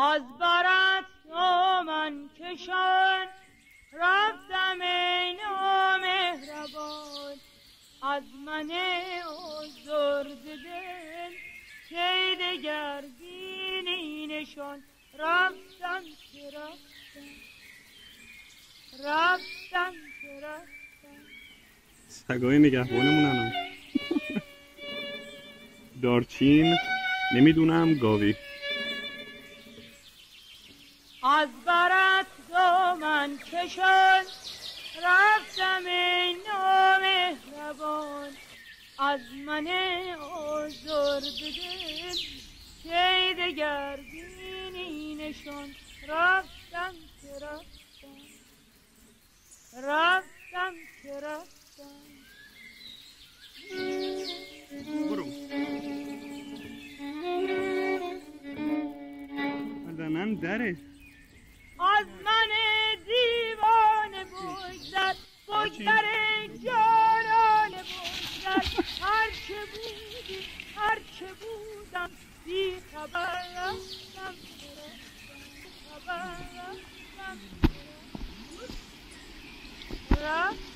از برات دامن کشان رفتم ای نامهربان، از من آزرد دل کی دگر بینی نشان. رفتم که رفتم که رفتم. سگای نگهبانمونن. دارچین نمیدونم گاوی. از برات دامن کشان رفتم ای نامهربان، از من آزرد دل کی دگر بینی نشان. رفتم که رفتم، رفتم که رفتم. برو. زدنن دره. از من دیوانه بگذر، بگذر جانانه بگذر. هرچه بودی هرچه بودم بی خبر رفتم خبر رفتم رفتم.